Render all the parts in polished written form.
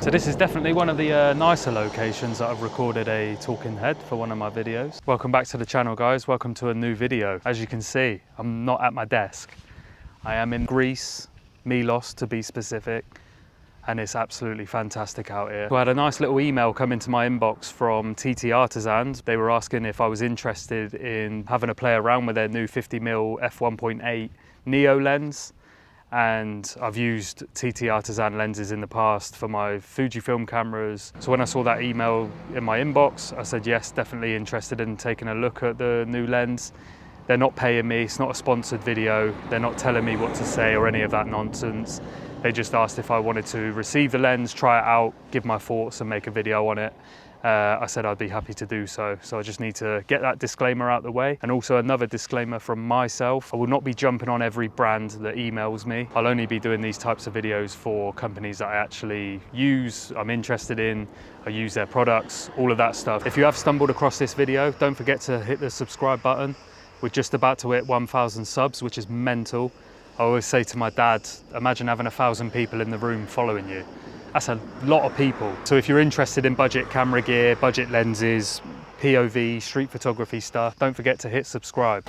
So this is definitely one of the nicer locations that I've recorded a talking head for one of my videos. Welcome back to the channel, guys. Welcome to a new video. As you can see, I'm not at my desk. I am in Greece, Milos to be specific, and it's absolutely fantastic out here. So I had a nice little email come into my inbox from TTArtisan. They were asking if I was interested in having a play around with their new 50mm F1.8 Neo lens. And I've used TTArtisan lenses in the past for my Fujifilm cameras. So when I saw that email in my inbox, I said yes, definitely interested in taking a look at the new lens. They're not paying me, it's not a sponsored video. They're not telling me what to say or any of that nonsense. They just asked if I wanted to receive the lens, try it out, give my thoughts and make a video on it. I said I'd be happy to do so. So I just need to get that disclaimer out the way. And also another disclaimer from myself. I will not be jumping on every brand that emails me. I'll only be doing these types of videos for companies that I actually use, I'm interested in, I use their products, all of that stuff. If you have stumbled across this video, don't forget to hit the subscribe button. We're just about to hit 1,000 subs, which is mental. I always say to my dad, imagine having 1,000 people in the room following you. That's a lot of people. So if you're interested in budget camera gear, budget lenses, POV, street photography stuff, don't forget to hit subscribe.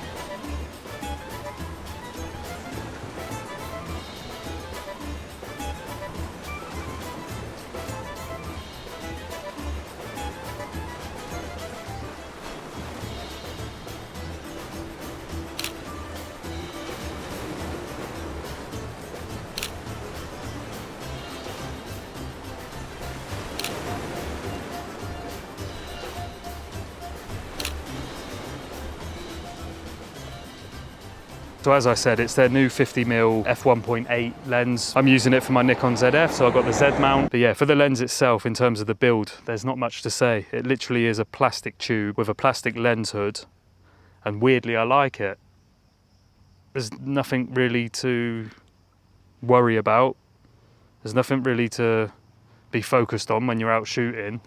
So as I said, it's their new 50mm f1.8 lens. I'm using it for my Nikon ZF, so I've got the Z mount. But yeah, for the lens itself, in terms of the build, there's not much to say. It literally is a plastic tube with a plastic lens hood, and weirdly, I like it. There's nothing really to worry about. There's nothing really to be focused on when you're out shooting.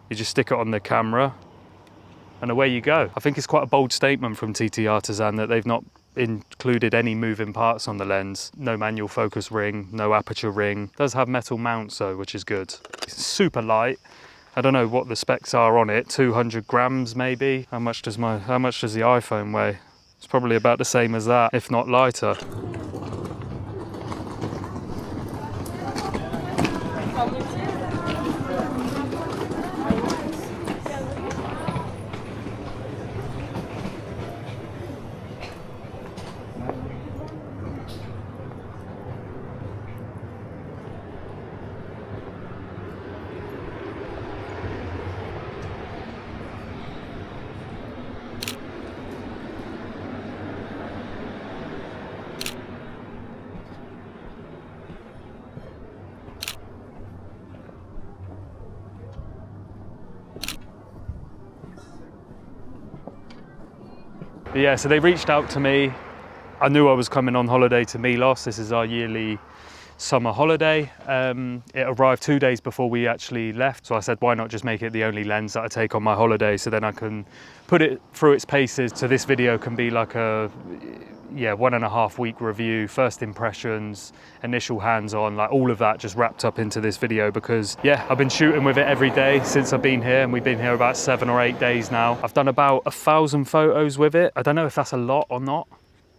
You just stick it on the camera, and away you go. I think it's quite a bold statement from TTArtisan that they've not included any moving parts on the lens. No manual focus ring, no aperture ring. It does have metal mounts though, which is good. It's super light. I don't know what the specs are on it, 200 grams maybe. How much does the iPhone weigh? It's probably about the same as that, if not lighter. But yeah, so they reached out to me. I knew I was coming on holiday to Milos. This is our yearly summer holiday. It arrived 2 days before we actually left. So I said, why not just make it the only lens that I take on my holiday, so then I can put it through its paces. So this video can be like a 1.5 week review, first impressions, initial hands-on, like all of that just wrapped up into this video, because yeah, I've been shooting with it every day since I've been here, and we've been here about 7 or 8 days now. I've done about 1,000 photos with it. I don't know if that's a lot or not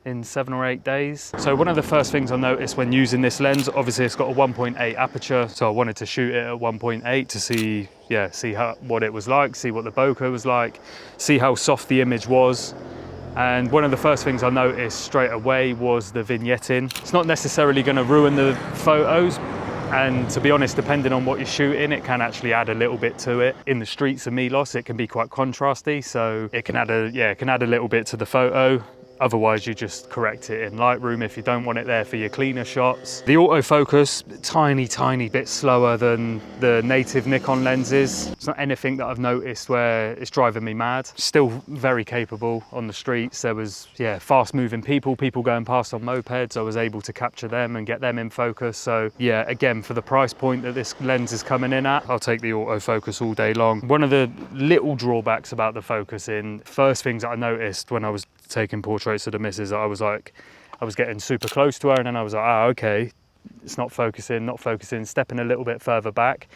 in 7 or 8 days. So one of the first things I noticed when using this lens, obviously it's got a 1.8 aperture, so I wanted to shoot it at 1.8 to see what it was like, see what the bokeh was like, see how soft the image was. And one of the first things I noticed straight away was the vignetting. It's not necessarily going to ruin the photos, and to be honest, depending on what you're shooting, it can actually add a little bit to it. In the streets of Milos, it can be quite contrasty, so it can add a little bit to the photo. Otherwise, you just correct it in Lightroom if you don't want it there for your cleaner shots. The autofocus, tiny bit slower than the native Nikon lenses. It's not anything that I've noticed where it's driving me mad. Still very capable on the streets. There was, fast moving people going past on mopeds. I was able to capture them and get them in focus. So yeah, again, for the price point that this lens is coming in at, I'll take the autofocus all day long. One of the little drawbacks about the focusing, first things that I noticed when I was taking portraits of the missus, I was getting super close to her, and then I was like, okay, it's not focusing, stepping a little bit further back,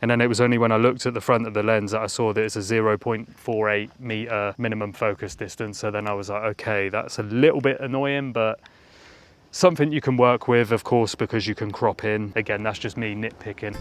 And then it was only when I looked at the front of the lens that I saw that it's a 0.48 meter minimum focus distance. So then I was like, okay, that's a little bit annoying, but something you can work with, of course, because you can crop in. Again, that's just me nitpicking.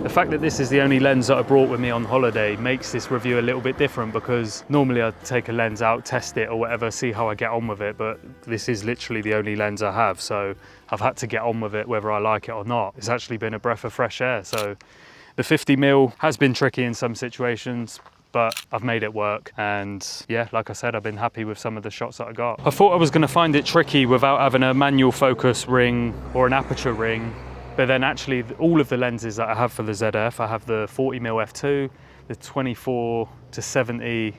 The fact that this is the only lens that I brought with me on holiday makes this review a little bit different, because normally I'd take a lens out, test it or whatever, see how I get on with it, but this is literally the only lens I have, so I've had to get on with it whether I like it or not. It's actually been a breath of fresh air. So the 50mm has been tricky in some situations, but I've made it work, and yeah, like I said, I've been happy with some of the shots that I got. I thought I was going to find it tricky without having a manual focus ring or an aperture ring, but then actually all of the lenses that I have for the ZF, I have the 40mm f2, the 24 to 70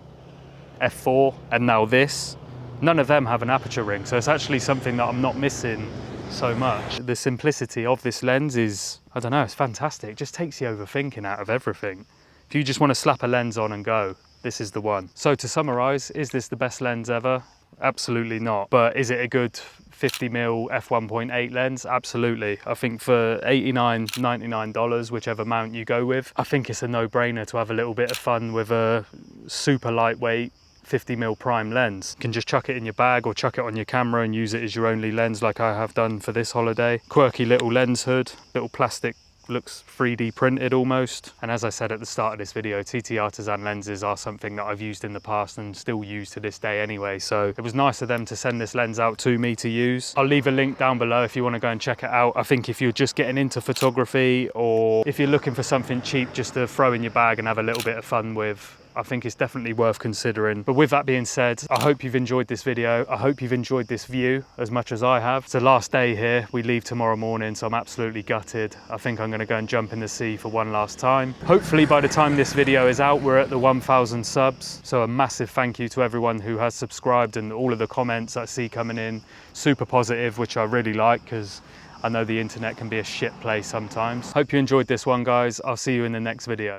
f4, and now this, none of them have an aperture ring, so it's actually something that I'm not missing so much. The simplicity of this lens is, I don't know, it's fantastic. It just takes the overthinking out of everything. If you just want to slap a lens on and go, this is the one. So to summarize, is this the best lens ever? Absolutely not. But is it a good 50mm f1.8 lens? Absolutely. I think for $89, $99, whichever mount you go with, I think it's a no-brainer to have a little bit of fun with a super lightweight 50mm prime lens. You can just chuck it in your bag or chuck it on your camera and use it as your only lens, like I have done for this holiday. Quirky little lens hood, little plastic, looks 3D printed almost. And as I said at the start of this video, TTArtisan lenses are something that I've used in the past and still use to this day anyway. So it was nice of them to send this lens out to me to use. I'll leave a link down below if you want to go and check it out. I think if you're just getting into photography, or if you're looking for something cheap just to throw in your bag and have a little bit of fun with, I think it's definitely worth considering. But with that being said, I hope you've enjoyed this video. I hope you've enjoyed this view as much as I have. It's the last day here. We leave tomorrow morning, so I'm absolutely gutted. I think I'm going to go and jump in the sea for one last time. Hopefully by the time this video is out, we're at the 1,000 subs. So a massive thank you to everyone who has subscribed, and all of the comments I see coming in, super positive, which I really like, because I know the internet can be a shit place sometimes. Hope you enjoyed this one, guys. I'll see you in the next video.